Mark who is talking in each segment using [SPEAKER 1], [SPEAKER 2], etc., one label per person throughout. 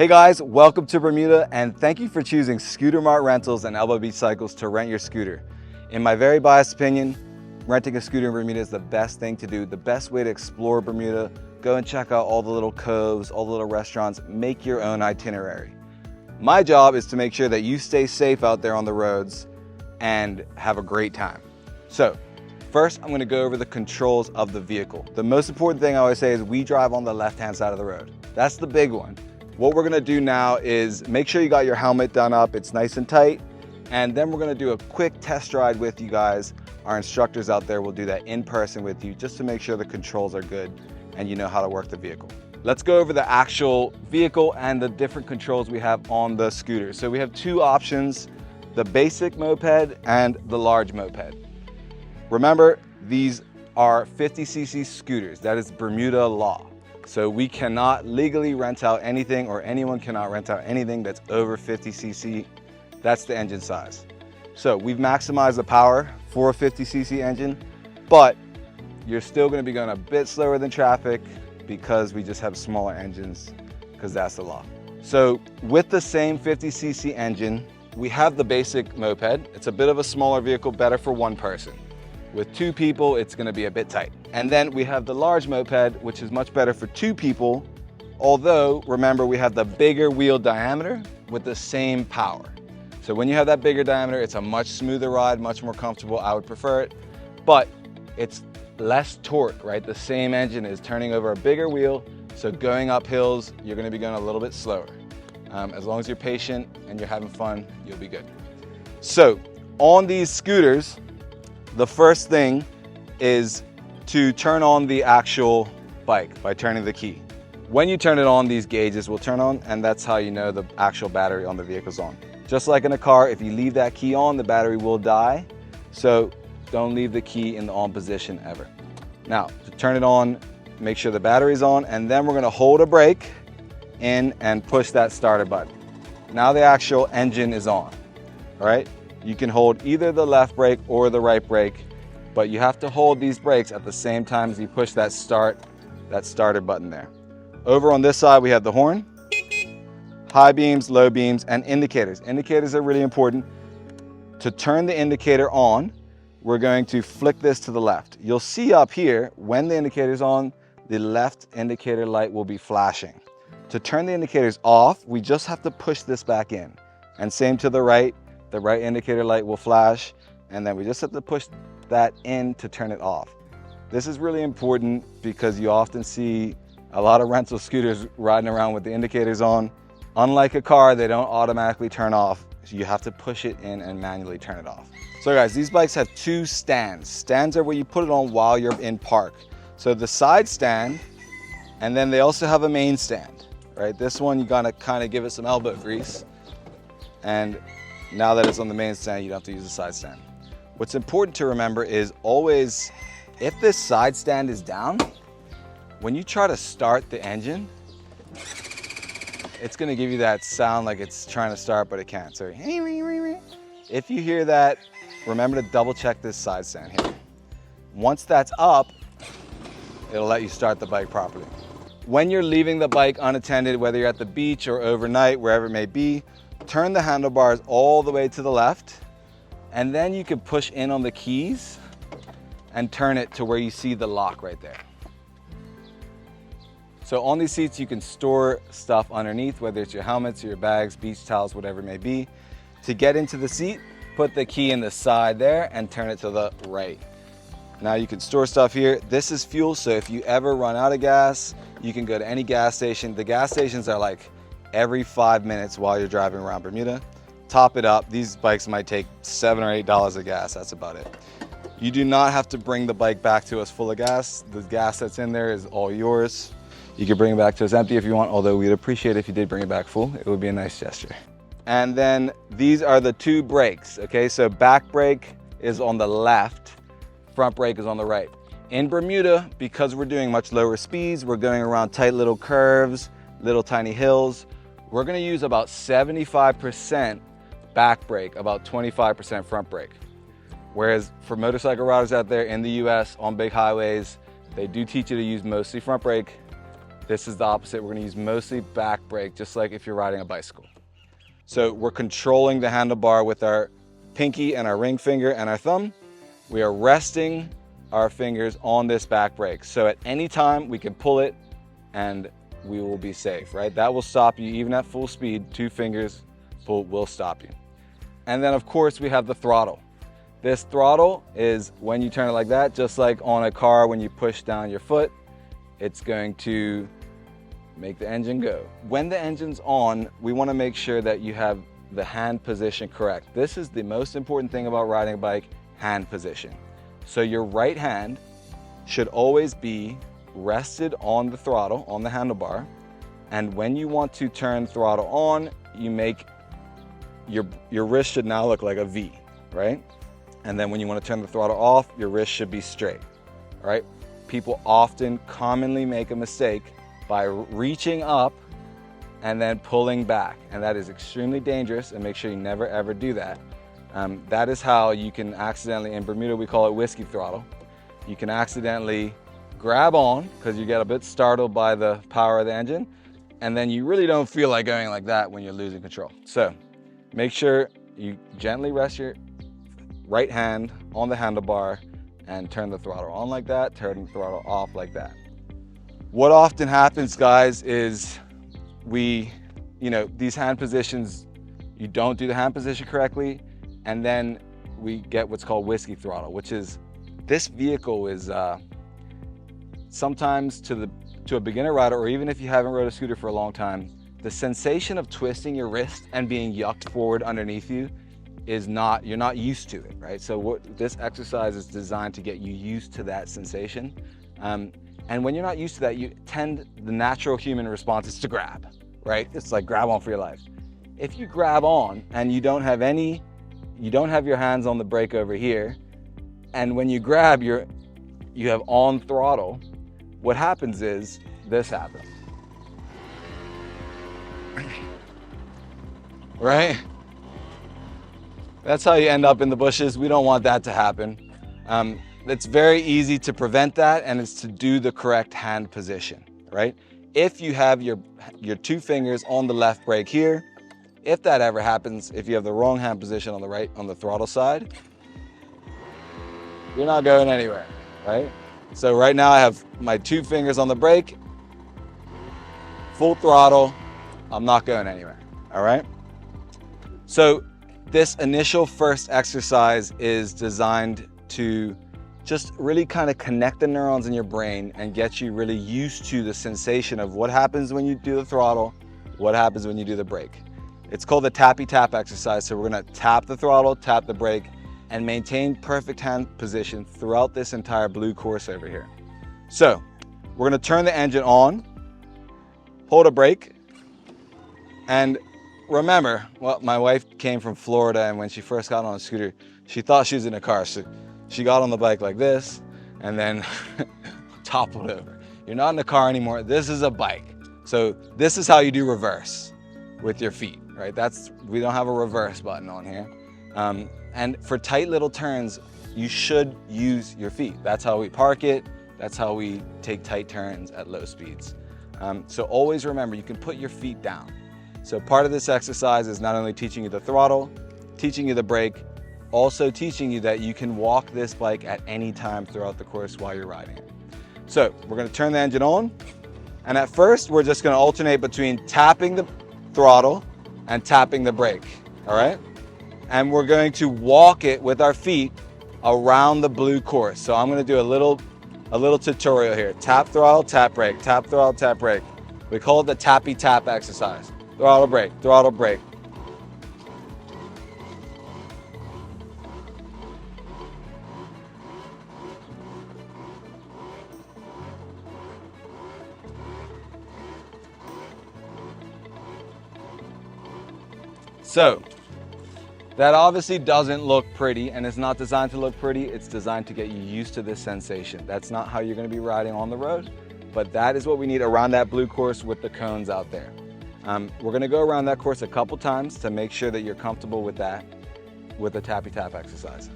[SPEAKER 1] Hey guys, welcome to Bermuda and thank you for choosing Scooter Mart Rentals and Elbow Beach Cycles to rent your scooter. In my very biased opinion, renting a scooter in Bermuda is the best thing to do, the best way to explore Bermuda. Go and check out all the little coves, all the little restaurants, make your own itinerary. My job is to make sure that you stay safe out there on the roads and have a great time. So, first I'm gonna go over the controls of the vehicle. The most important thing I always say is we drive on the left-hand side of the road. That's the big one. What we're gonna do now is make sure you got your helmet done up, it's nice and tight, and then we're gonna do a quick test ride with you guys. Our instructors out there will do that in person with you just to make sure the controls are good and you know how to work the vehicle. Let's go over the actual vehicle and the different controls we have on the scooter. So we have two options, the basic moped and the large moped. Remember, these are 50cc scooters. That is Bermuda law. So we cannot legally rent out anything, or anyone cannot rent out anything that's over 50cc. That's the engine size. So we've maximized the power for a 50cc engine, but you're still gonna be going a bit slower than traffic because we just have smaller engines, because that's the law. So with the same 50cc engine, we have the basic moped. It's a bit of a smaller vehicle, better for one person. With two people, it's gonna be a bit tight. And then we have the large moped, which is much better for two people, although remember we have the bigger wheel diameter with the same power. So when you have that bigger diameter, it's a much smoother ride, much more comfortable. I would prefer it, but it's less torque, right? The same engine is turning over a bigger wheel, so going up hills, you're gonna be going a little bit slower. As long as you're patient and you're having fun, you'll be good. So on these scooters, the first thing is to turn on the actual bike by turning the key. When you turn it on, these gauges will turn on, and that's how you know the actual battery on the vehicle's on. Just like in a car, if you leave that key on, the battery will die. So don't leave the key in the on position ever. Now, to turn it on, make sure the battery's on, and then we're gonna hold a brake in and push that starter button. Now the actual engine is on, all right? You can hold either the left brake or the right brake, but you have to hold these brakes at the same time as you push that starter button there. Over on this side, we have the horn, high beams, low beams, and indicators. Indicators are really important. To turn the indicator on, we're going to flick this to the left. You'll see up here, when the indicator's on, the left indicator light will be flashing. To turn the indicators off, we just have to push this back in. And same to the right indicator light will flash, and then we just have to push that in to turn it off. This is really important because you often see a lot of rental scooters riding around with the indicators on. Unlike a car, they don't automatically turn off. So you have to push it in and manually turn it off. So guys, these bikes have two stands. Stands are where you put it on while you're in park. So the side stand, and then they also have a main stand, right? This one, you gotta kind of give it some elbow grease. And now that it's on the main stand, you don't have to use the side stand. What's important to remember is always, if this side stand is down, when you try to start the engine, it's gonna give you that sound like it's trying to start, but it can't. So if you hear that, remember to double check this side stand here. Once that's up, it'll let you start the bike properly. When you're leaving the bike unattended, whether you're at the beach or overnight, wherever it may be, turn the handlebars all the way to the left, and then you can push in on the keys and turn it to where you see the lock right there. So on these seats, you can store stuff underneath, whether it's your helmets or your bags, beach towels, whatever it may be. To get into the seat, put the key in the side there and turn it to the right. Now you can store stuff here. This is fuel, so if you ever run out of gas, you can go to any gas station. The gas stations are like every 5 minutes while you're driving around Bermuda. Top it up. These bikes might take $7 or $8 of gas. That's about it. You do not have to bring the bike back to us full of gas. The gas that's in there is all yours. You can bring it back to us empty if you want, although we'd appreciate it if you did bring it back full. It would be a nice gesture. And then these are the two brakes, okay? So back brake is on the left, front brake is on the right. In Bermuda, because we're doing much lower speeds, we're going around tight little curves, little tiny hills, we're gonna use about 75% back brake, about 25% front brake. Whereas for motorcycle riders out there in the US on big highways, they do teach you to use mostly front brake This is the opposite. We're gonna use mostly back brake, just like if you're riding a bicycle. So we're controlling the handlebar with our pinky and our ring finger and our thumb. We are resting our fingers on this back brake. So at any time we can pull it and we will be safe, right? That will stop you even at full speed. 2 fingers pull will stop you. And then of course we have the throttle. This throttle is when you turn it like that, just like on a car when you push down your foot, it's going to make the engine go. When the engine's on, we want to make sure that you have the hand position correct. This is the most important thing about riding a bike, hand position. So your right hand should always be rested on the throttle, on the handlebar. And when you want to turn throttle on, you make your wrist should now look like a V, right? And then when you want to turn the throttle off, your wrist should be straight, all right? People commonly make a mistake by reaching up and then pulling back. And that is extremely dangerous, and make sure you never ever do that. That is how you can accidentally, in Bermuda we call it whiskey throttle. You can accidentally grab on because you get a bit startled by the power of the engine, and then you really don't feel like going like that when you're losing control. So make sure you gently rest your right hand on the handlebar and turn the throttle on like that, turn the throttle off like that. What often happens, guys, is these hand positions, you don't do the hand position correctly, and then we get what's called whiskey throttle, which is, this vehicle is sometimes to a beginner rider, or even if you haven't rode a scooter for a long time, the sensation of twisting your wrist and being yucked forward underneath you is you're not used to it, right? So what this exercise is designed to get you used to that sensation. And when you're not used to that, the natural human response is to grab, right? It's like grab on for your life. If you grab on and you don't have your hands on the brake over here, and when you grab, you have on throttle, what happens is this happens. Right? That's how you end up in the bushes. We don't want that to happen. It's very easy to prevent that, and it's to do the correct hand position, right? If you have your 2 fingers on the left brake here, if that ever happens, if you have the wrong hand position on the right, on the throttle side, you're not going anywhere, right? So right now I have my 2 fingers on the brake, full throttle, I'm not going anywhere, all right? So this initial first exercise is designed to just really kind of connect the neurons in your brain and get you really used to the sensation of what happens when you do the throttle, what happens when you do the brake. It's called the tappy tap exercise. So we're gonna tap the throttle, tap the brake, and maintain perfect hand position throughout this entire blue course over here. So we're gonna turn the engine on, hold a brake, and remember, well, my wife came from Florida, and when she first got on a scooter, she thought she was in a car. So she got on the bike like this and then toppled over. You're not in a car anymore. This is a bike. So this is how you do reverse with your feet, right? We don't have a reverse button on here. And for tight little turns, you should use your feet. That's how we park it. That's how we take tight turns at low speeds. So always remember, you can put your feet down. So part of this exercise is not only teaching you the throttle, teaching you the brake, also teaching you that you can walk this bike at any time throughout the course while you're riding it. So we're gonna turn the engine on, and at first we're just gonna alternate between tapping the throttle and tapping the brake, all right? And we're going to walk it with our feet around the blue course. So I'm gonna do a little tutorial here. Tap throttle, tap brake, tap throttle, tap brake. We call it the tappy tap exercise. Throttle brake, throttle brake. So that obviously doesn't look pretty, and it's not designed to look pretty. It's designed to get you used to this sensation. That's not how you're going to be riding on the road, but that is what we need around that blue course with the cones out there. We're going to go around that course a couple times to make sure that you're comfortable with that, with the tappy tap exercise.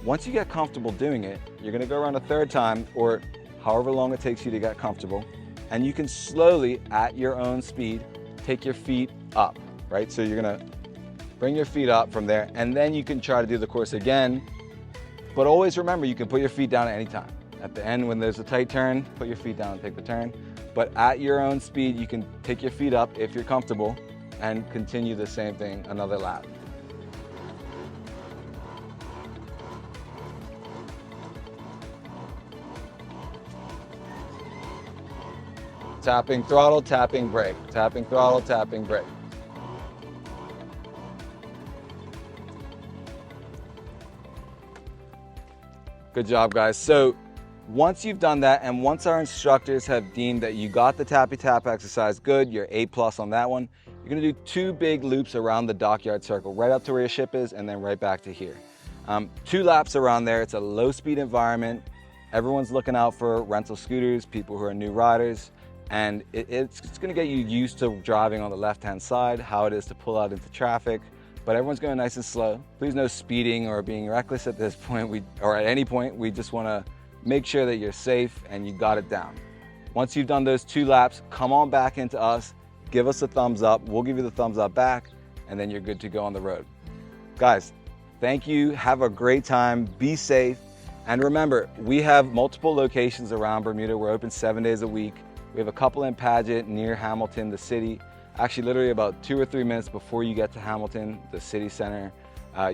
[SPEAKER 1] Once you get comfortable doing it, you're going to go around a third time, or however long it takes you to get comfortable, and you can slowly, at your own speed, take your feet up, right? So you're gonna bring your feet up from there, and then you can try to do the course again. But always remember, you can put your feet down at any time. At the end, when there's a tight turn, put your feet down and take the turn. But at your own speed, you can take your feet up if you're comfortable and continue the same thing another lap. Tapping throttle, tapping brake, tapping throttle, tapping brake. Good job, guys. So once you've done that, and once our instructors have deemed that you got the tappy tap exercise good, you're A+ on that one, you're gonna do 2 big loops around the dockyard circle, right up to where your ship is, and then right back to here. 2 laps around there. It's a low speed environment. Everyone's looking out for rental scooters, people who are new riders, and it's gonna get you used to driving on the left-hand side, how it is to pull out into traffic, but everyone's going nice and slow. Please no speeding or being reckless at this point, or at any point. We just wanna make sure that you're safe and you got it down. Once you've done those 2 laps, come on back into us, give us a thumbs up, we'll give you the thumbs up back, and then you're good to go on the road. Guys, thank you, have a great time, be safe, and remember, we have multiple locations around Bermuda. We're open 7 days a week. We have a couple in Paget near Hamilton, the city. Actually, literally about 2 or 3 minutes before you get to Hamilton, the city center,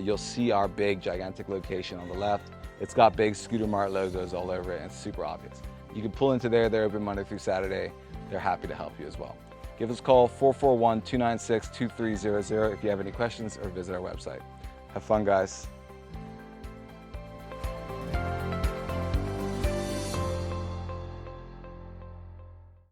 [SPEAKER 1] you'll see our big, gigantic location on the left. It's got big Scooter Mart logos all over it, and it's super obvious. You can pull into there. They're open Monday through Saturday. They're happy to help you as well. Give us a call, 441-296-2300 if you have any questions, or visit our website. Have fun, guys.